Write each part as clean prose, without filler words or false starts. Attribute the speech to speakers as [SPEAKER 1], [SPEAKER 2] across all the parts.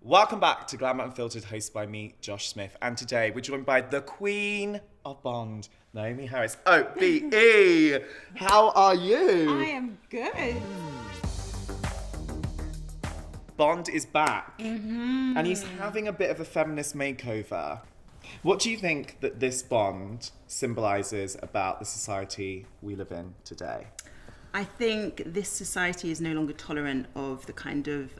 [SPEAKER 1] Welcome back to Glamour Unfiltered, hosted by me, Josh Smith. And today we're joined by the Queen of Bond, Naomie Harris. OBE! How are you?
[SPEAKER 2] I am good.
[SPEAKER 1] Bond is back, and he's having a bit of a feminist makeover. What do you think that this Bond symbolises about the society we live in today?
[SPEAKER 2] I think this society is no longer tolerant of the kind of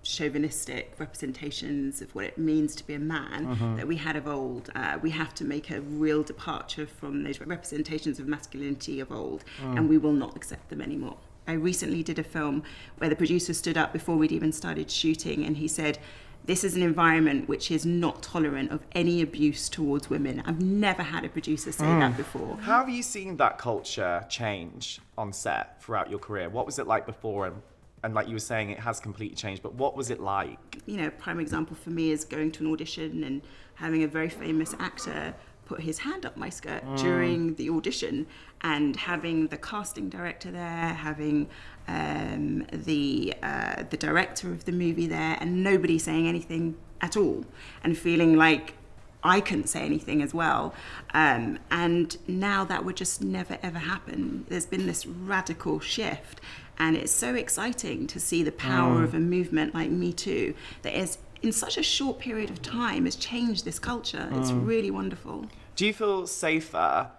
[SPEAKER 2] chauvinistic representations of what it means to be a man that we had of old. We have to make a real departure from those representations of masculinity of old, and we will not accept them anymore. I recently did a film where the producer stood up before we'd even started shooting, and he said, "This is an environment which is not tolerant of any abuse towards women." I've never had a producer say that before.
[SPEAKER 1] How have you seen that culture change on set throughout your career? What was it like before? And like you were saying, it has completely changed, but what was it like?
[SPEAKER 2] You know, a prime example for me is going to an audition and having a very famous actor put his hand up my skirt during the audition, and having the casting director there, having the director of the movie there, and nobody saying anything at all, and feeling like I couldn't say anything as well. And now that would just never ever happen. There's been this radical shift, and it's so exciting to see the power of a movement like Me Too that is, in such a short period of time, has changed this culture. It's really wonderful.
[SPEAKER 1] Do you feel safer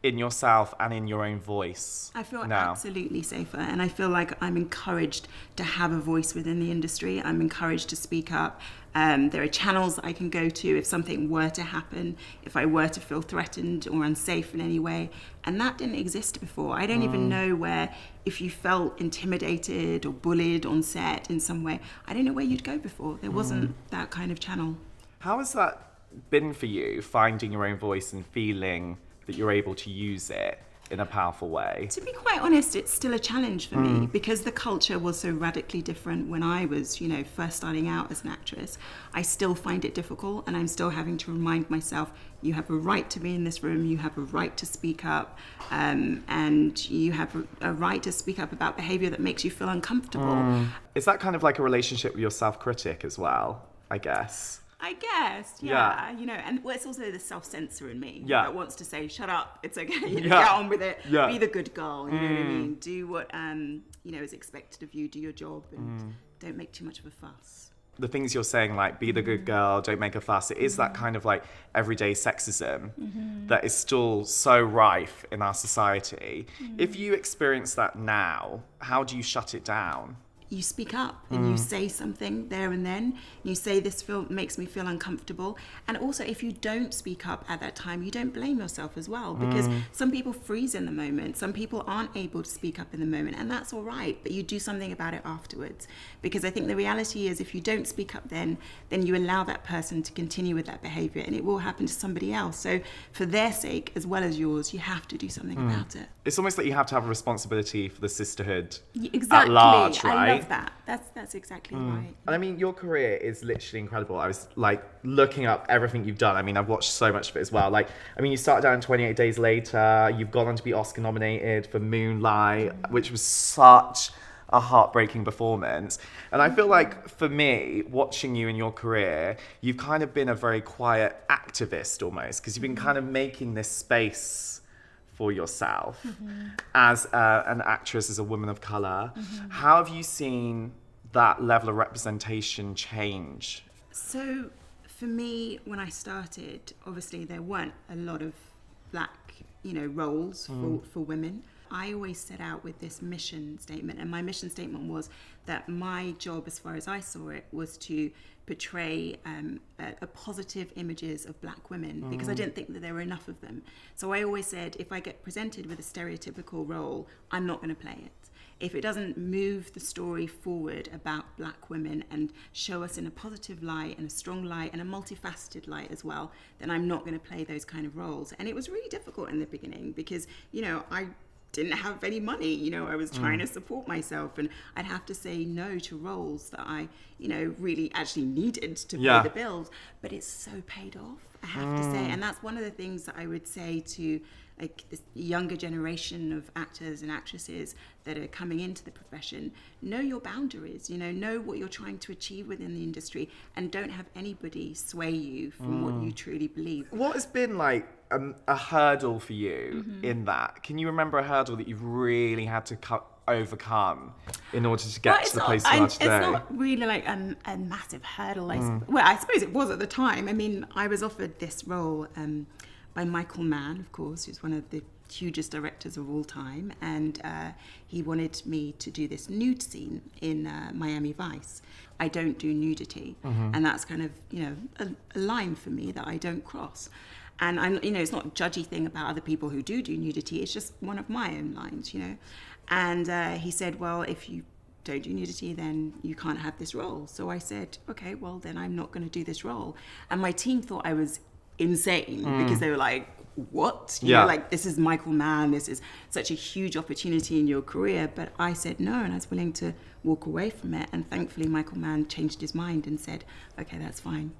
[SPEAKER 1] in yourself and in your own voice?
[SPEAKER 2] I feel
[SPEAKER 1] now?
[SPEAKER 2] absolutely safer, and I feel like I'm encouraged to have a voice within the industry. I'm encouraged to speak up. There are channels I can go to if something were to happen, if I were to feel threatened or unsafe in any way, and that didn't exist before. I don't even know where, if you felt intimidated or bullied on set in some way, I don't know where you'd go before. There wasn't that kind of channel.
[SPEAKER 1] How has that been for you, finding your own voice and feeling that you're able to use it in a powerful way?
[SPEAKER 2] To be quite honest, it's still a challenge for me, because the culture was so radically different when I was, first starting out as an actress. I still find it difficult, and I'm still having to remind myself, you have a right to be in this room, you have a right to speak up, and you have a right to speak up about behaviour that makes you feel uncomfortable.
[SPEAKER 1] Is that kind of like a relationship with your self-critic as well, I guess?
[SPEAKER 2] I guess, yeah. And it's also the self-censor in me that wants to say, shut up, it's okay, get on with it, be the good girl, you know what I mean? Do what, is expected of you, do your job, and don't make too much of a fuss.
[SPEAKER 1] The things you're saying, like, be the good girl, don't make a fuss, it is that kind of like everyday sexism that is still so rife in our society. If you experience that now, how do you shut it down?
[SPEAKER 2] You speak up and you say something there and then. You say, this makes me feel uncomfortable. And also, if you don't speak up at that time, you don't blame yourself as well, because some people freeze in the moment. Some people aren't able to speak up in the moment, and that's all right, but you do something about it afterwards. Because I think the reality is, if you don't speak up then you allow that person to continue with that behavior, and it will happen to somebody else. So for their sake, as well as yours, you have to do something about it.
[SPEAKER 1] It's almost like you have to have a responsibility for the sisterhood
[SPEAKER 2] Exactly.
[SPEAKER 1] at large, right?
[SPEAKER 2] I love that. That's exactly right.
[SPEAKER 1] And I mean, your career is literally incredible. I was like looking up everything you've done. I mean, I've watched so much of it as well. Like, I mean, you started out in 28 Days Later. You've gone on to be Oscar nominated for Moonlight, which was such a heartbreaking performance. And I feel like, for me, watching you in your career, you've kind of been a very quiet activist almost, because you've been kind of making this space for yourself as an actress, as a woman of colour. How have you seen that level of representation change?
[SPEAKER 2] So for me, when I started, obviously there weren't a lot of black, roles for women. I always set out with this mission statement, and my mission statement was that my job, as far as I saw it, was to portray a positive images of black women, because I didn't think that there were enough of them. So I always said, if I get presented with a stereotypical role, I'm not going to play it. If it doesn't move the story forward about black women and show us in a positive light and a strong light and a multifaceted light as well, then I'm not going to play those kind of roles. And it was really difficult in the beginning, because, I didn't have any money, I was trying to support myself, and I'd have to say no to roles that I, really actually needed to pay the bills. But it's so paid off, I have to say. And that's one of the things that I would say to like this younger generation of actors and actresses that are coming into the profession, know your boundaries, know what you're trying to achieve within the industry, and don't have anybody sway you from what you truly believe.
[SPEAKER 1] What has been like a hurdle for you in that? Can you remember a hurdle that you've really had to overcome in order to get to the place you are today?
[SPEAKER 2] It's not really like a massive hurdle. Well, I suppose it was at the time. I mean, I was offered this role by Michael Mann, of course, who's one of the hugest directors of all time, and he wanted me to do this nude scene in Miami Vice. I don't do nudity, and that's kind of a line for me that I don't cross. And I'm, it's not a judgy thing about other people who do nudity. It's just one of my own lines, And he said, well, if you don't do nudity, then you can't have this role. So I said, okay, well, then I'm not going to do this role. And my team thought I was insane because they were like, what? You know, like, this is Michael Mann. This is such a huge opportunity in your career. But I said no, and I was willing to walk away from it. And thankfully, Michael Mann changed his mind and said, okay, that's fine.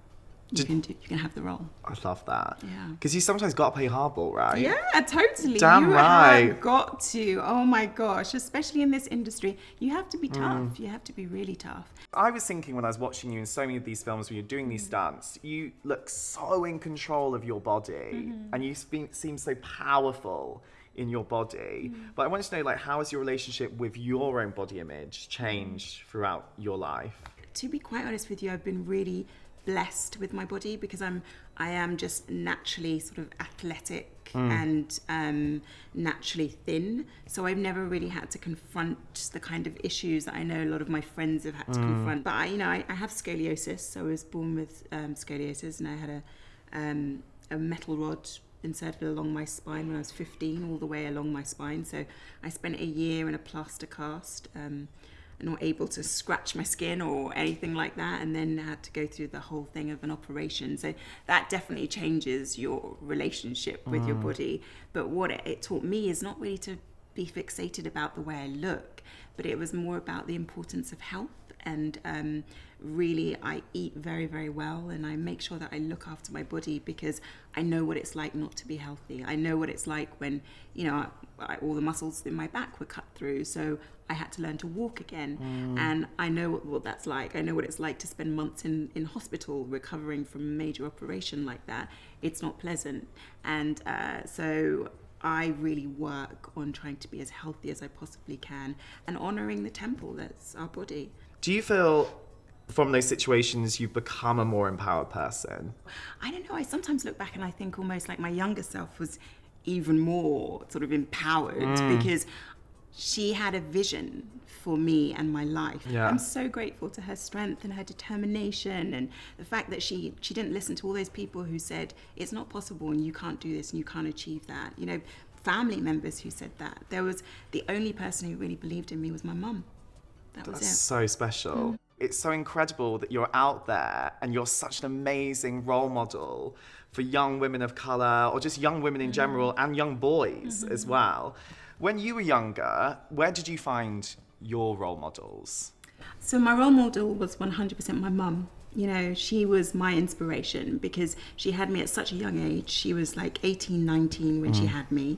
[SPEAKER 2] You can have the role.
[SPEAKER 1] I love that.
[SPEAKER 2] Yeah.
[SPEAKER 1] Because you sometimes got to play hardball, right?
[SPEAKER 2] Yeah, totally.
[SPEAKER 1] Damn right.
[SPEAKER 2] You have got to. Oh my gosh. Especially in this industry, you have to be tough. You have to be really tough.
[SPEAKER 1] I was thinking when I was watching you in so many of these films, when you're doing these stunts, you look so in control of your body and you seem so powerful in your body. But I wanted to know, like, how has your relationship with your own body image changed throughout your life?
[SPEAKER 2] To be quite honest with you, I've been really blessed with my body because I am just naturally sort of athletic and naturally thin, so I've never really had to confront the kind of issues that I know a lot of my friends have had to confront. But I have scoliosis, so I was born with scoliosis, and I had a metal rod inserted along my spine when I was 15, all the way along my spine. So I spent a year in a plaster cast, not able to scratch my skin or anything like that, and then had to go through the whole thing of an operation. So that definitely changes your relationship with your body. But what it taught me is not really to be fixated about the way I look, but it was more about the importance of health. And really, I eat very, very well, and I make sure that I look after my body because I know what it's like not to be healthy. I know what it's like when, all the muscles in my back were cut through. So I had to learn to walk again. And I know what that's like. I know what it's like to spend months in hospital recovering from a major operation like that. It's not pleasant. And so I really work on trying to be as healthy as I possibly can and honouring the temple that's our body.
[SPEAKER 1] Do you feel from those situations you've become a more empowered person?
[SPEAKER 2] I don't know. I sometimes look back and I think almost like my younger self was even more sort of empowered because she had a vision for me and my life.
[SPEAKER 1] Yeah.
[SPEAKER 2] I'm so grateful to her strength and her determination and the fact that she didn't listen to all those people who said, it's not possible and you can't do this and you can't achieve that. Family members who said that. There was the only person who really believed in me was my mum.
[SPEAKER 1] That's so special. It's so incredible that you're out there and you're such an amazing role model for young women of colour or just young women in general and young boys as well. When you were younger, where did you find your role models?
[SPEAKER 2] So my role model was 100% my mum. She was my inspiration because she had me at such a young age. She was like 18, 19 when she had me.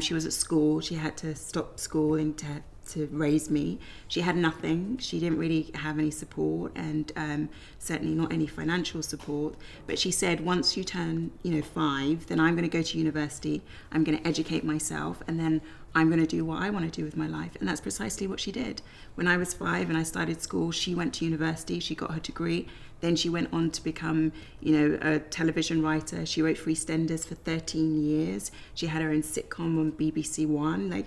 [SPEAKER 2] She was at school. She had to stop school and to raise me. She had nothing. She didn't really have any support and certainly not any financial support. But she said, once you turn, 5, then I'm going to go to university. I'm going to educate myself and then I'm going to do what I want to do with my life. And that's precisely what she did. When I was 5 and I started school, she went to university. She got her degree. Then she went on to become, a television writer. She wrote for EastEnders for 13 years. She had her own sitcom on BBC One.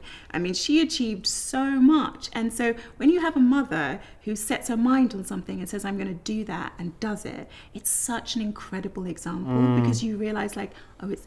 [SPEAKER 2] She achieved so much. And so when you have a mother who sets her mind on something and says, I'm going to do that and does it, it's such an incredible example because you realize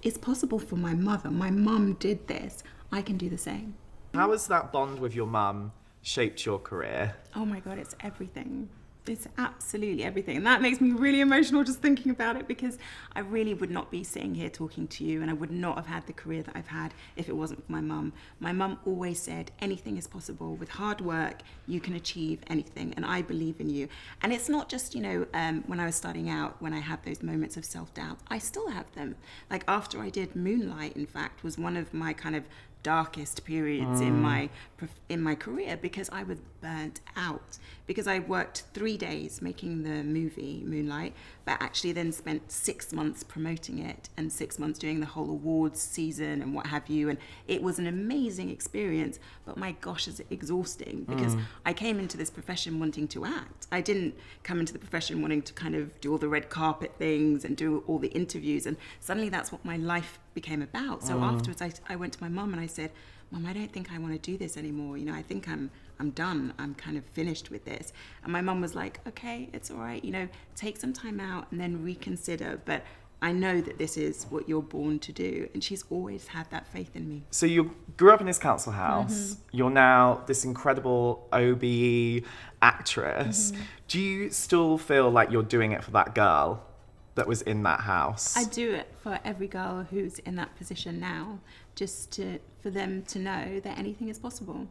[SPEAKER 2] it's possible for my mother. My mum did this. I can do the same.
[SPEAKER 1] How has that bond with your mum shaped your career?
[SPEAKER 2] Oh my God, it's everything. It's absolutely everything. And that makes me really emotional just thinking about it, because I really would not be sitting here talking to you, and I would not have had the career that I've had if it wasn't for my mum. My mum always said, anything is possible. With hard work, you can achieve anything, and I believe in you. And it's not just, when I was starting out, when I had those moments of self-doubt, I still have them. Like after I did Moonlight, in fact, was one of my kind of darkest periods in my career, because I was burnt out, because I worked 3 days making the movie Moonlight, but actually then spent 6 months promoting it and 6 months doing the whole awards season and what have you, and it was an amazing experience, but my gosh, is it exhausting, because I came into this profession wanting to act. I didn't come into the profession wanting to kind of do all the red carpet things and do all the interviews, and suddenly that's what my life became about. So afterwards I went to my mum and I said, Mum, I don't think I want to do this anymore. I think I'm done. I'm kind of finished with this. And my mum was like, okay, it's all right. Take some time out and then reconsider. But I know that this is what you're born to do. And she's always had that faith in me.
[SPEAKER 1] So you grew up in this council house. You're now this incredible OBE actress. Do you still feel like you're doing it for that girl that was in that house?
[SPEAKER 2] I do it for every girl who's in that position now, just for them to know that anything is possible.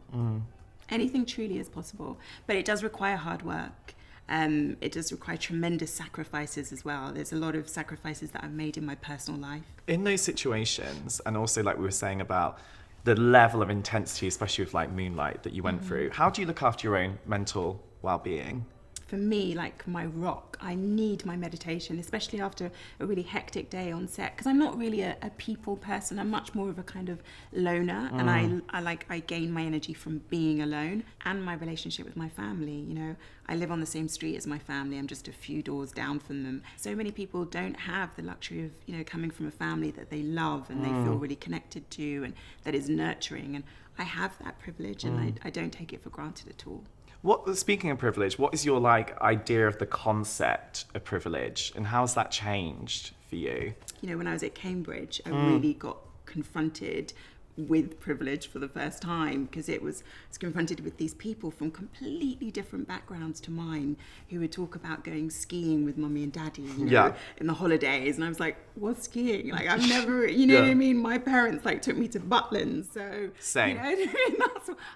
[SPEAKER 2] Anything truly is possible, but it does require hard work. It does require tremendous sacrifices as well. There's a lot of sacrifices that I've made in my personal life.
[SPEAKER 1] In those situations, and also like we were saying about the level of intensity, especially with like Moonlight that you went through, how do you look after your own mental well-being?
[SPEAKER 2] For me, like my rock, I need my meditation, especially after a really hectic day on set, because I'm not really a people person. I'm much more of a kind of loner, and I gain my energy from being alone, and my relationship with my family. I live on the same street as my family. I'm just a few doors down from them. So many people don't have the luxury of coming from a family that they love and they feel really connected to, and that is nurturing. And I have that privilege, and I don't take it for granted at all.
[SPEAKER 1] Speaking of privilege, what is your idea of the concept of privilege, and how's that changed for you?
[SPEAKER 2] When I was at Cambridge, I really got confronted with privilege for the first time, because I was confronted with these people from completely different backgrounds to mine, who would talk about going skiing with mummy and daddy, in the holidays, and I was like, what's skiing? I've never, what I mean? My parents took me to Butlins, so
[SPEAKER 1] same.
[SPEAKER 2] And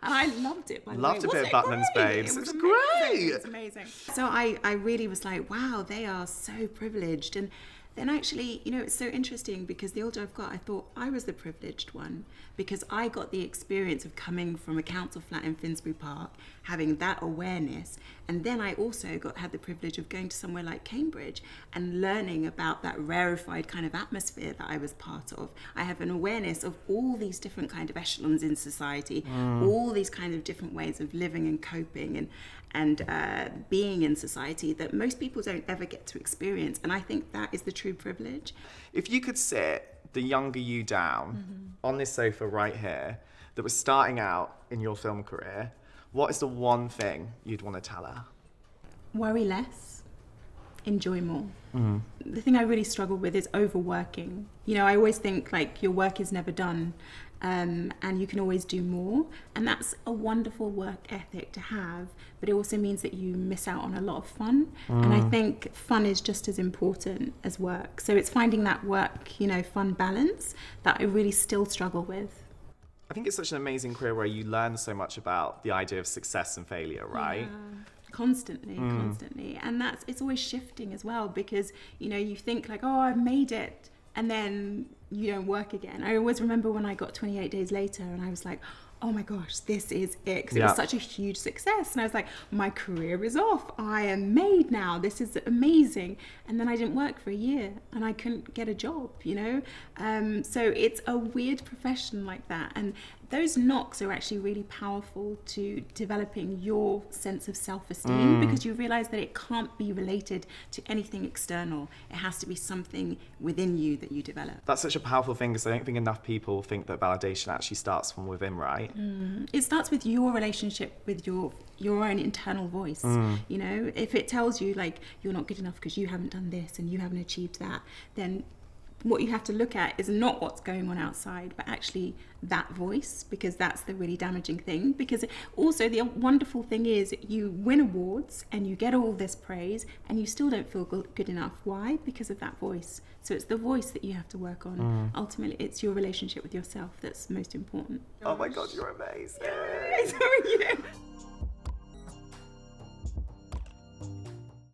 [SPEAKER 2] I loved it. By the way,
[SPEAKER 1] loved a bit of Butlins, babes. It was great.
[SPEAKER 2] It was amazing. So I really was like, wow, they are so privileged. And then actually, it's so interesting, because the older I've got, I thought I was the privileged one, because I got the experience of coming from a council flat in Finsbury Park, having that awareness, and then I also had the privilege of going to somewhere like Cambridge and learning about that rarefied kind of atmosphere that I was part of. I have an awareness of all these different kind of echelons in society, all these kind of different ways of living and coping and being in society that most people don't ever get to experience. And I think that is the true privilege.
[SPEAKER 1] If you could sit the younger you down on this sofa right here that was starting out in your film career, what is the one thing you'd want to tell her?
[SPEAKER 2] Worry less, enjoy more. The thing I really struggle with is overworking. I always think your work is never done. And you can always do more, and that's a wonderful work ethic to have, but it also means that you miss out on a lot of fun, and I think fun is just as important as work. So it's finding that work fun balance that I really still struggle with.
[SPEAKER 1] I think it's such an amazing career where you learn so much about the idea of success and failure, right?
[SPEAKER 2] Yeah. Constantly, and it's always shifting as well, because you think I've made it, and then you don't work again. I always remember when I got 28 Days Later, and I was like, oh my gosh, this is it, because it was such a huge success, and I was like, my career is off, I am made now, this is amazing. And then I didn't work for a year, and I couldn't get a job, so it's a weird profession like that, and those knocks are actually really powerful to developing your sense of self-esteem, because you realize that it can't be related to anything external. It has to be something within you that you develop.
[SPEAKER 1] That's such a powerful thing, because I don't think enough people think that validation actually starts from within, right?
[SPEAKER 2] It starts with your relationship with your own internal voice. If it tells you you're not good enough because you haven't done this and you haven't achieved that, then what you have to look at is not what's going on outside, but actually that voice, because that's the really damaging thing. Because also the wonderful thing is you win awards and you get all this praise and you still don't feel good enough. Why? Because of that voice. So it's the voice that you have to work on. Ultimately, it's your relationship with yourself that's most important.
[SPEAKER 1] Oh my God, you're amazing.
[SPEAKER 2] Sorry,